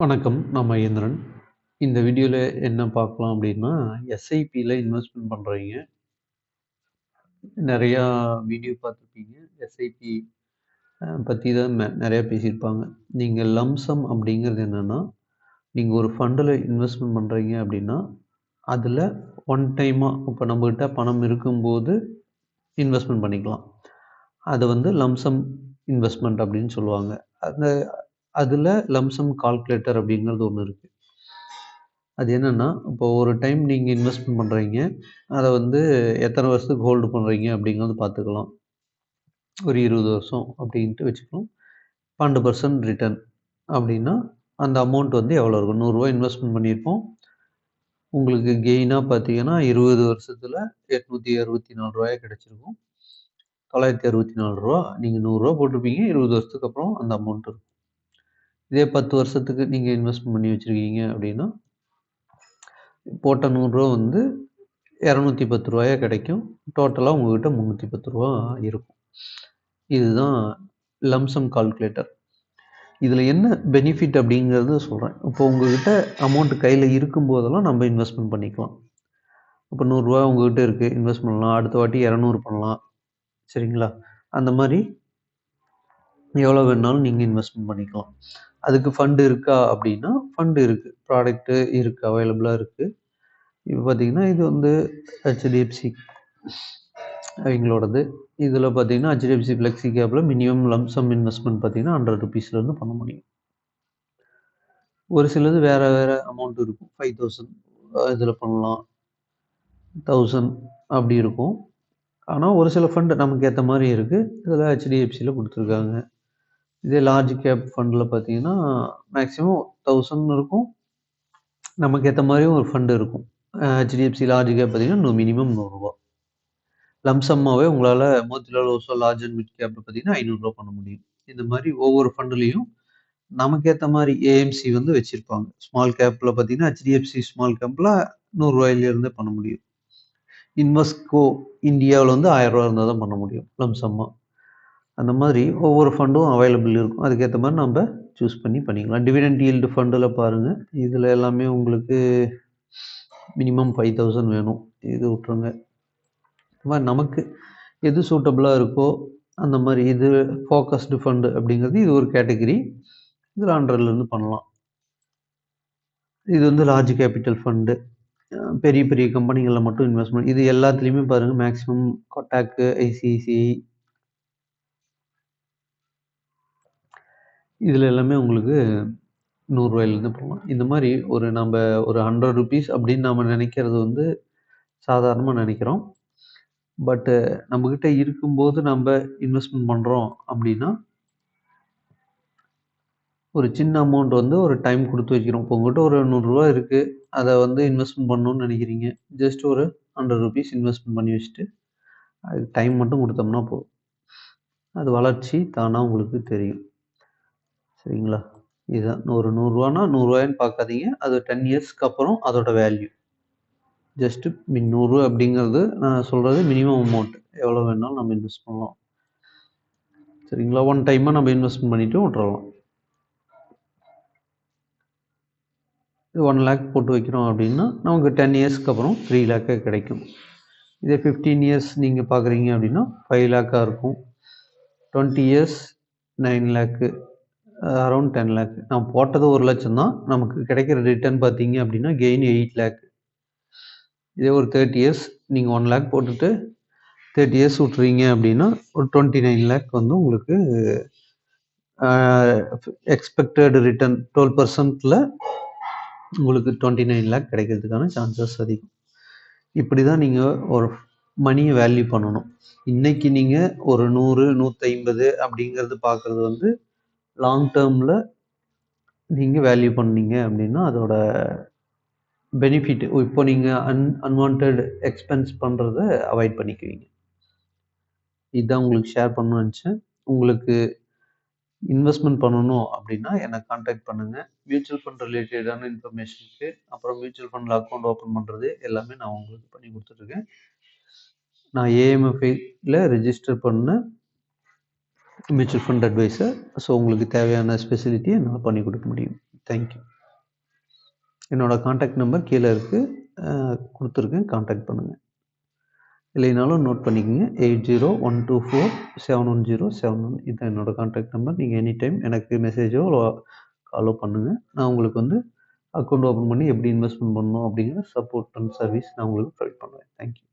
வணக்கம். நான் மகேந்திரன். இந்த வீடியோல என்ன பார்க்கலாம் அப்படின்னா, எஸ்ஐபில இன்வெஸ்ட்மென்ட் பண்றவங்க நெறையா வீடியோ பார்த்துருப்பீங்க. எஸ்ஐபி பத்தி தான் நெறையா பேசியிருப்பாங்க. நீங்க லம்ப் சம் அப்படிங்கிறது என்னன்னா, நீங்க ஒரு ஃபண்டுல இன்வெஸ்ட்மென்ட் பண்றீங்க அப்படின்னா, அதுல ஒன் டைமா இப்ப நம்மகிட்ட பணம் இருக்கும்போது இன்வெஸ்ட்மென்ட் பண்ணிக்கலாம். அத வந்து லம்ப் சம் இன்வெஸ்ட்மென்ட் அப்படின்னு சொல்லுவாங்க. அந்த அதுல லம்ப் சம் கால்குலேட்டர் அப்படிங்கிறது ஒண்ணு இருக்கு. அது என்னன்னா, இப்போ ஒரு டைம் நீங்க இன்வெஸ்ட்மென்ட் பண்றீங்க. அத வந்து எத்தனை வருஷத்துக்கு ஹோல்டு பண்றீங்க அப்படிங்கிறது பார்த்துக்கலாம். ஒரு 20 வருஷம் அப்படின்ட்டு வச்சுக்கலாம். 12% ரிட்டர்ன் அப்படின்னா, அந்த அமௌண்ட் வந்து எவ்வளோ இருக்கும்? ரூ. 100 இன்வெஸ்ட்மென்ட் பண்ணியிருப்போம். உங்களுக்கு கெயினா பார்த்தீங்கன்னா, 20 வருஷத்துல ரூ. 864 கிடைச்சிருக்கும். ரூ. 964 நீங்க ரூ. 100 போட்டிருப்பீங்க. 20 வருஷத்துக்கு அப்புறம் அந்த அமௌண்ட் இருக்கும். இதே 10 வருஷத்துக்கு நீங்க இன்வெஸ்ட்மென்ட் பண்ணி வச்சிருக்கீங்க அப்படின்னா, போட்ட ரூ. 100 வந்து ரூ. 210 கிடைக்கும். டோட்டலா உங்ககிட்ட ரூ. 310 இருக்கும். இதுதான் லம்ப் சம் கால்குலேட்டர். இதுல என்ன பெனிஃபிட் அப்படிங்கிறது சொல்றேன். இப்போ உங்ககிட்ட அமௌண்ட் கையில இருக்கும்போதெல்லாம் நம்ம இன்வெஸ்ட்மென்ட் பண்ணிக்கலாம். இப்போ ரூ. 100 உங்ககிட்ட இருக்கு. இன்வெஸ்ட் பண்ணலாம். அடுத்த வாட்டி 200 பண்ணலாம். சரிங்களா? அந்த மாரி எவ்வளோ வேணாலும் நீங்க இன்வெஸ்ட்மென்ட் பண்ணிக்கலாம். அதுக்கு ஃபண்ட் இருக்கா அப்படின்னா, ஃபண்ட் இருக்கு. ப்ராடக்ட் இருக்கு. அவைலபிளா இருக்கு. இப்ப பார்த்தீங்கன்னா, இது வந்து HDFC அவங்களோடது. இதில பார்த்தீங்கன்னா, HDFC Flexi Capல மினிமம் லம்ப் சம் இன்வெஸ்ட்மென்ட் பார்த்தீங்கன்னா, ₹100லேருந்து பண்ண முடியும். ஒரு சிலது வேற வேற அமௌண்ட் இருக்கும். 5000 இதில பண்ணலாம். 1000 அப்படி இருக்கும். ஆனா, ஒரு சில ஃபண்ட் நமக்கு ஏத்த மாரி இருக்கு. இதில HDFCல குடுத்துருக்காங்க. இதே லார்ஜ் கேப் ஃபண்ட்ல பார்த்தீங்கன்னா, மேக்ஸிமம் 1000 இருக்கும். நமக்கு ஏத்த மாரியும் ஒரு ஃபண்ட் இருக்கும். HDFC லார்ஜ் கேப் பார்த்தீங்கன்னா, மினிமம் ரூ. 100. லம்ப் சம்மாவே உங்களால Motilal Oswal large and mid கேப்ல பார்த்தீங்கன்னா, ரூ. 500 பண்ண முடியும். இந்த மாரி ஒவ்வொரு ஃபண்ட்லயும் நமக்கு ஏத்த மாரி ஏஎம்சி வந்து வச்சிருப்பாங்க. ஸ்மால் கேப்ல பார்த்தீங்கன்னா, HDFC ஸ்மால் கேப்ல ரூ. 100 பண்ண முடியும். இன்வெஸ்ட்கோ இந்தியாவுல வந்து ரூ. 1000 இருந்தா தான் பண்ண முடியும். லம்ப் சம்மா. அந்த மாதிரி ஒவ்வொரு ஃபண்டும் அவைலபிள் இருக்கும். அதுக்கேத்த மாரி நம்ப சூஸ் பண்ணி பண்ணிக்கலாம். டிவிடெண்ட் யீல்டு ஃபண்டுல பாருங்க. இதுல எல்லாமே உங்களுக்கு மினிமம் 5000 வேணும். இது விட்டுருங்க. இந்த மாரி நமக்கு எது சூட்டபிளா இருக்கோ, அந்த மாரி இது ஃபோக்கஸ்டு ஃபண்ட் அப்படிங்கிறது இது ஒரு கேட்டகரி. இதுல 100லேருந்து பண்ணலாம். இது வந்து லார்ஜ் கேப்பிட்டல் ஃபண்டு. பெரிய பெரிய கம்பெனிகள்ல மட்டும் இன்வெஸ்ட்மென்ட். இது எல்லாத்துலயுமே பாருங்க மேக்ஸிமம் கொட்டாக்கு, ஐசிஐசிஐ இதுல எல்லாமே உங்களுக்கு ரூ. 100லேருந்து பண்ணலாம். இந்த மாரி ஒரு நம்ப ஒரு ₹100 அப்படின்னு நாம நெனைக்கிறது வந்து சாதாரணமா நெனைக்கிறோம். பட் நம்மகிட்ட இருக்கும்போது நம்ப இன்வெஸ்ட்மென்ட் பண்றோம் அப்படின்னா, ஒரு சின்ன அமௌண்ட் வந்து ஒரு டைம் குடுத்து வைக்கிறோம். இப்போ உங்ககிட்ட ஒரு ரூ. 100 இருக்கு. அத வந்து இன்வெஸ்ட்மென்ட் பண்ணணும்னு நெனைக்கிறீங்க. ஜஸ்ட் ஒரு ₹100 இன்வெஸ்ட்மென்ட் பண்ணி வச்சுட்டு, அதுக்கு டைம் மட்டும் குடுத்தோம்னா போதும். அது வளர்ச்சி தானா உங்களுக்கு தெரியும். சரிங்களா? இதுதான் ஒரு ரூ. 100னா ரூ. 100ன்னு பார்க்காதீங்க. அது 10 இயர்ஸ்க்கு அப்புறம் அதோட வேல்யூ. ஜஸ்ட் 100 அப்படிங்கிறது நான் சொல்றது மினிமம் அமௌண்ட். எவ்வளோ வேணாலும் நம்ம இன்வெஸ்ட் பண்ணலாம். சரிங்களா? ஒன் டைமா நம்ம இன்வெஸ்ட்மென்ட் பண்ணிட்டு விட்டுறலாம். இது 1,00,000 போட்டு வைக்கிறோம் அப்படின்னா, நமக்கு 10 இயர்ஸ்க்கு அப்புறம் 3,00,000 கிடைக்கும். இதே 15 இயர்ஸ் நீங்க பார்க்குறீங்க அப்படின்னா, 5,00,000 இருக்கும். 20 இயர்ஸ் 9,00,000 அரவுண்ட் 10,00,000. நான் போட்டது 1,00,000 தான். நமக்கு கிடைக்கிற ரிட்டர்ன் பார்த்தீங்க அப்படின்னா, கெயின் 8,00,000. இதே ஒரு 30 இயர்ஸ் நீங்க 1,00,000 போட்டுட்டு 30 இயர்ஸ் விட்டுறீங்க அப்படின்னா, ஒரு 29,00,000 வந்து உங்களுக்கு அ எக்ஸ்பெக்டட் ரிட்டர்ன் 12%ல உங்களுக்கு 29,00,000 கிடைக்கிறதுக்கான சான்சஸ் அதிகம். இப்படி தான் நீங்க ஒரு மணிய வேல்யூ பண்ணணும். இன்னைக்கு நீங்க ஒரு 100, 150 அப்படிங்கிறது பார்க்கறது வந்து லாங் டெர்ம்ல நீங்க வேல்யூ பண்ணீங்க அப்படின்னா, அதோட பெனிஃபிட் இப்போ நீங்க அன்வான்டட் எக்ஸ்பென்ஸ் பண்றத அவாய்ட் பண்ணிக்குவீங்க. இதான் உங்களுக்கு ஷேர் பண்ணணும்னு நெனச்சேன். உங்களுக்கு இன்வெஸ்ட்மென்ட் பண்ணணும் அப்படின்னா என்ன கான்டாக்ட் பண்ணுங்க. மியூச்சுவல் ஃபண்ட் ரிலேட்டடான இன்ஃபர்மேஷனுக்கு, அப்புறம் மியூச்சுவல் ஃபண்ட்ல அக்கவுண்ட் ஓப்பன் பண்றது எல்லாமே நான் உங்களுக்கு பண்ணி குடுத்துட்டுருக்கேன். நான் ஏஎம்எஃப்ஐல ரெஜிஸ்டர் பண்ண மியூச்சுவல் ஃபண்ட் அட்வைசர். ஸோ உங்களுக்கு தேவையான ஸ்பெசிலிட்டிய என்னால பண்ணி குடுக்க முடியும். Thank you. என்னோட கான்டாக்ட் நம்பர் கீழ இருக்கு. குடுத்துருக்கேன். கான்டாக்ட் பண்ணுங்க. இல்லைனாலும் நோட் பண்ணிக்கங்க. 8012471071 இதுதான் என்னோட கான்டாக்ட் நம்பர். நீங்க எனி டைம் எனக்கு மெசேஜோ, காலோ பண்ணுங்க. நான் உங்களுக்கு வந்து அக்கவுண்ட் ஓப்பன் பண்ணி எப்படி இன்வெஸ்ட்மென்ட் பண்ணணும் அப்படிங்கிற சப்போர்ட் அண்ட் சர்வீஸ் நான் உங்களுக்கு ப்ரொவைட் பண்ணுவேன். Thank you.